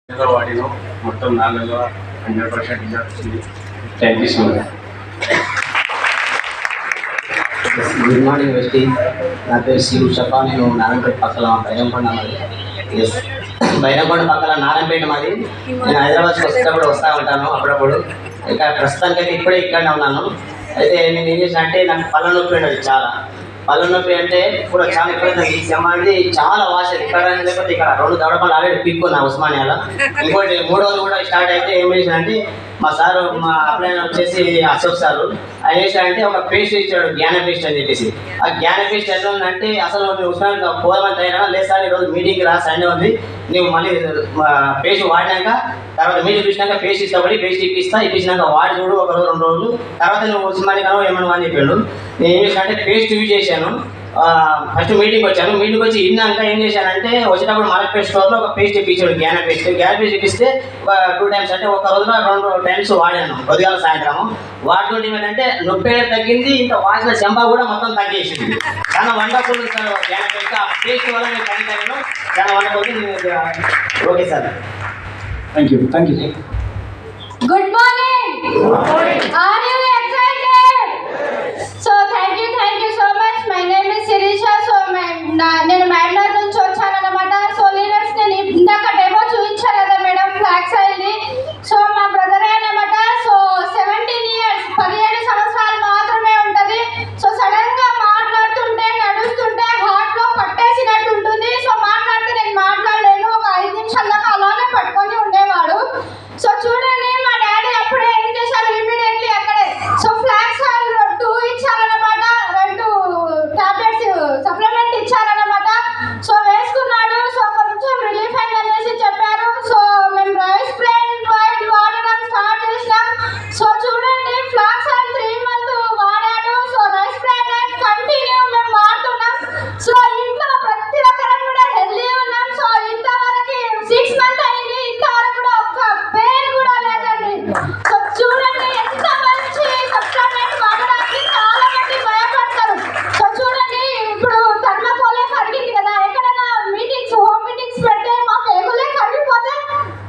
వాడిలో మొత్తం 4 100% రిజల్ట్ వచ్చింది. Thank you so much. Good morning వెస్టీ. నా పేరు శివ షపా. నేను నారాయణపేట పక్కల బైరంకొండ మాది. బైరంకొండ పక్కల నారాయణపేట మాది. నేను హైదరాబాద్కి వచ్చేటప్పుడు వస్తూ ఉంటాను అప్పుడప్పుడు. ఇక ప్రస్తుతానికైతే ఇప్పుడే ఇక్కడనే ఉన్నాను. అయితే నేను ఏం చేసిన అంటే నాకు పళ్ళ నొప్పి ఉండదు. చాలా పళ్ళ నొప్పి అంటే కూడా చాలా ఇబ్బంది. ఈ అనేది చాలా వాష్ ఇక్కడ లేకపోతే ఇక్కడ 2 దవడపళ్ళు ఆల్రెడీ పిక్కున్నా ఉస్మానియాలో. ఇంకోటి 3వ కూడా స్టార్ట్ అయితే ఏం చేసినంటే మా సారు మా అప్లైన్ వచ్చేసి అశోక్ సారు ఆయన చేశాడంటే ఒక పేస్ట్ ఇచ్చాడు, జ్ఞాన పేస్ట్ అని చెప్పేసి. ఆ జ్ఞాన పేస్ట్ ఎలా ఉందంటే అసలు ఉస్మానియా పోదామని తయారైనా లేదు సార్ ఈరోజు మీటింగ్కి రా సండే ఉంది, నువ్వు మళ్ళీ పేస్ట్ వాడినాక తర్వాత మీటింగ్ చూసినాక పేస్ట్ ఇస్తాబడి పేస్ట్ ఇప్పించినాక వాడి చూడు 1 రోజు 2 రోజులు తర్వాత నువ్వు ఉస్మానియాలో ఏమన్నా అని చెప్పాడు. నేను ఏం చేశాను అంటే పేస్ట్ యూజ్ చేశాను. ఫస్ట్ మీటింగ్ వచ్చాను. మీటింగ్ వచ్చి ఇన్నాక ఏం చేశానంటే వచ్చేటప్పుడు మార్కెట్ స్టోర్లో ఒక పేస్ట్ ఇప్పించాడు, జ్ఞాన పేస్ట్ ఇప్పిస్తే 2 టైమ్స్ అంటే ఒక రోజులో 2 టైమ్స్ వాడాను ఉదయాల సాయంత్రము. వాటితో ఏమంటే నొప్పి తగ్గింది, ఇంకా వాసిన చెంప కూడా మొత్తం తగ్గేసింది. చాలా వండర్ఫుల్ సార్ జ్ఞాన పేస్ట్. ఆ పేస్ట్ వల్ల నేను కనిపించాను, చాలా wonderful. Okay sir, thank you. Good morning. Are you excited? So thank you so much. My name is Sirisha. So నేను మైనర్ నుంచి వచ్చానన్నమాట. సో లీడర్స్ నేను ఇందాక డెమో చూపించాను కదా మేడం, ఫ్లాక్స్ అయింది. సో మా బ్రదర్ అన్నమాట. సో 17 years 17 సంవత్సరాలు మాత్రమే ఉంటుంది. సో సడన్ గా మాట్లాడుతుంటే నడుస్తుంటే హార్ట్ లో పట్టేసినట్టు ఉంటుంది. సో మాట్లాడితే నేను మాట్లాడలేను. ఒక 5 నిమిషాల దాకా అలానే పట్టుకొని ఉండేవాడు. సో చూడండి మా డాడీ అప్పుడే ఏం చేశారు, ఇమ్మీడియట్లీ అక్కడే సో ఫ్లాక్స్ 2 ఇచ్చారన్నమాట. 2 టాబ్లెట్స్ సప్లిమెంట్ ఇచ్చారన్నమాట. సో వేసుకున్నాడు. సో కొంచెం రిలీఫ్ అయింది అనేసి చెప్పారు. సో మేము రైస్ ప్లేన్ వైట్ వాడడం స్టార్ట్ చేసినాం. సో చూడండి ఫ్లాక్స్ 3 months వాడాడు. సో రైస్ ప్లేన్ కంటిన్యూ మేము వాడుతున్నాం. సో ఇంట్లో ప్రతి ఒక్కరం కూడా హెల్దీ ఉన్నాం. సో ఇంతవరకు 6 months అయింది, ఇంతవరకు కూడా ఒక్క పెయిన్ కూడా లేదండి. సో చూడండి ఎంత మంచి సప్లిమెంట్ వాడడానికి చాలా మంది భయపడతారు. సో చూడండి ఇప్పుడు థర్మోకోలే కరిగింది కదా, ఎక్కడైనా మీటింగ్స్ హోమ్ మీటింగ్స్ పెడితే మాకు ఎగులే కరిగిపోతే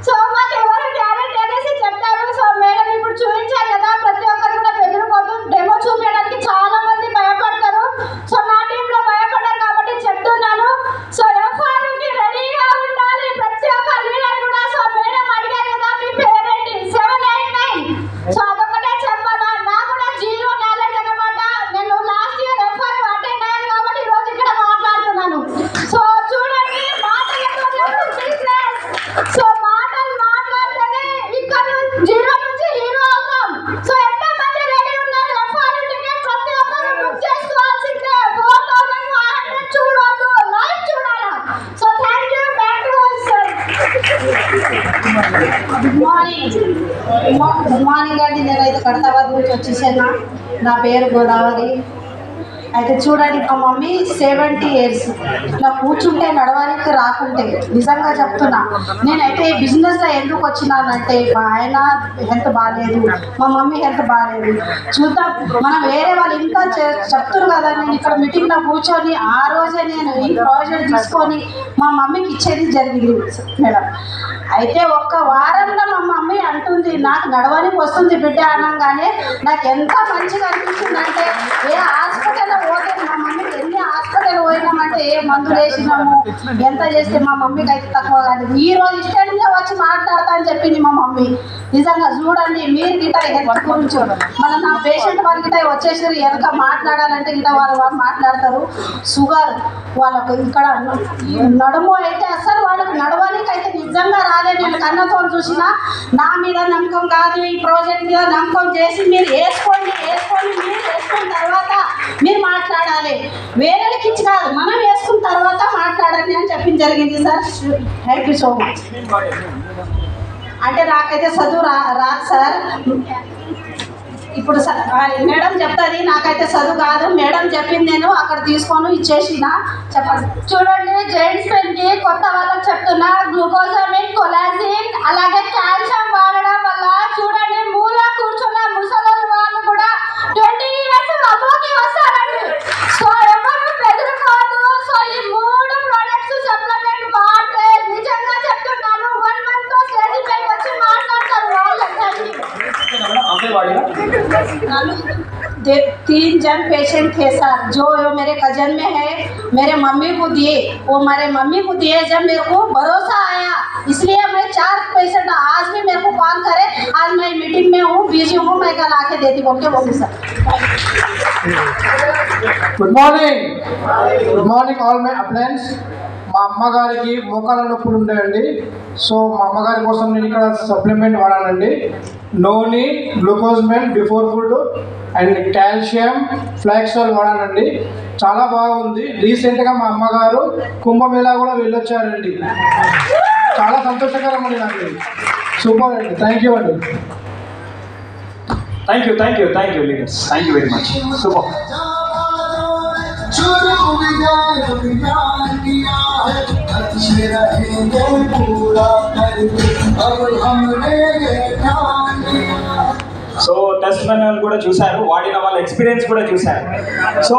సో మాకు ఎవరు గ్యారెంటీ అనేసి చెప్తారు. సో మేడం ఇప్పుడు చూపించారు కదా, ప్రతి ఒక్కరు కూడా బెదిరిపోతూ డెమో చూపించడానికి చాలా మంది భయపడతారు. సో నా టీంలో భయపడ్డారు కాబట్టి చెప్తున్నాను. సో ఎఫ్ఆర్కి రెడీగా ఉండాలి ప్రతి ఒక్క లీడర్ కూడా. సో మేడం అడిగారు కదా మీ పేరేంటి 789. సో అదొకటే చెప్పాలా, నాకు కూడా 0 నాలెడ్జ్ అన్నమాట. నేను లాస్ట్ ఇయర్ ఎఫ్ఆర్ అటెండ్ అయ్యాను కాబట్టి ఈరోజు ఇక్కడ మాట్లాడుతున్నాను. సో చూడండి మాటలతో బిజినెస్. సో మాటలు మాట్లాడితేనే ఇక్కడ 0 నుంచి హీరో అవుతాం. సో ఎంతమంది రెడీ ఉన్నారు ఎఫ్ఆర్ టికెట్ ప్రతి ఒక్కరు బుక్ చేసుకోవాల్సిందే. 4500 చూడొద్దు, లైవ్ చూడాలా. So thank you. Back to sir. Good morning అండి. నేనైతే కడతాబాద్ నుంచి వచ్చేసాను. నా పేరు గోదావరి. అయితే చూడండి మా మమ్మీ 70 years ఇట్లా కూర్చుంటే నడవడానికి రాకుంటే నిజంగా చెప్తున్నా. నేనైతే బిజినెస్లో ఎందుకు వచ్చినానంటే మా ఆయన హెల్త్ బాగాలేదు, మా మమ్మీ హెల్త్ బాగాలేదు. చూద్దాం మనం వేరే వాళ్ళు ఇంకా చెప్తున్నారు కదా. నేను ఇక్కడ మీటింగ్లో కూర్చొని ఆ రోజే నేను ఈ ప్రాజెక్ట్ తీసుకొని మా మమ్మీకి ఇచ్చేది జరిగింది మేడం. అయితే ఒక్క వారంలో మా మమ్మీ అంటుంది నాకు నడవడానికి వస్తుంది బిడ్డ అనగానే నాకు ఎంత మంచిగా అనిపించిందంటే ఏ హాస్పిటల్లో పోతే మా మమ్మీకి ఎన్ని హాస్పిటల్ పోయినామంటే ఏ మందులు వేసినాము ఎంత చేస్తే మా మమ్మీకి అయితే తక్కువ కాదు. ఈ రోజు ఇష్టంగా వచ్చి మాట్లాడతా అని చెప్పింది మా మమ్మీ. నిజంగా చూడండి మీరు గిట్ట హెల్త్ గురించి మన నా పేషెంట్ వాళ్ళ గిట్ట వచ్చేసి ఎంత మాట్లాడాలంటే గిట్ట వాళ్ళు మాట్లాడతారు. షుగర్ వాళ్ళకు ఇక్కడ నడుము అయితే అసలు వాళ్ళకి నడవడానికి అయితే నిజంగా రాలేదు. నేను కన్నతో చూసిన నా మీద నమ్మకం కాదు, ఈ ప్రాజెక్ట్ మీద నమ్మకం చేసి మీరు వేసుకోండి మీరు వేసుకున్న తర్వాత మీరు మాట్లాడాలి, వేరేకి ఇచ్చి కాదు మనం వేసుకున్న తర్వాత మాట్లాడాలి అని చెప్పింది జరిగింది sir. Thank you so much. అంటే నాకైతే చదువు రాదు సార్. ఇప్పుడు మేడం చెప్తుంది, నాకైతే చదువు కాదు. మేడం చెప్పింది నేను అక్కడ తీసుకొని ఇచ్చేసిన. చెప్పండి. చూడండి జెంట్స్ పెన్కి కొత్త వాళ్ళకి చెప్తున్నా, గ్లూకోజామిన్, కొలాజిన్ అలాగే కాల్షియం వాడడం వల్ల చూడండి మూల కూర్చున్న ముసలి వాళ్ళు కూడా 20 years అబోకి వస్తారండి. సో ఎవరు బెదురు కాదు. సో ఈ 3 ప్రొడక్ట్స్ సప్లిమెంట్ వాడితే నిజంగా చెప్తున్నాను 1 month వాడినా? 3 जन पेशेंट थे सर, जो मेरे कजन में है, मेरे मम्मी को दिए, वो मेरे मम्मी को दिए। जब मेरे को भरोसा आया, इसलिए मैं 4 पेशेंट आज भी मेरे को कॉल करे, आज मैं मीटिंग में हूँ, बिजी हूँ, मैं कल आके देती बोल के बोलूँ sir. Good morning all my appliance. మా అమ్మగారికి మోకాల నొప్పులు ఉండేయండి. సో మా అమ్మగారి కోసం నేను ఇక్కడ సప్లిమెంట్ వాడానండి. నోని గ్లూకోజ్మెంట్ బిఫోర్ ఫుడ్ అండ్ కాల్షియం ఫ్లాక్సాల్ వాడానండి. చాలా బాగుంది. రీసెంట్గా మా అమ్మగారు కుంభమేళా కూడా వెళ్ళొచ్చారండి. చాలా సంతోషకరం అండి నాకు. సూపర్ అండి. థ్యాంక్ యూ అండి. Thank you leaders. Thank you very much. Super. So test మెనల్ కూడా చూశారు, వాడిన వాళ్ళ ఎక్స్పీరియన్స్ కూడా చూశారు. సో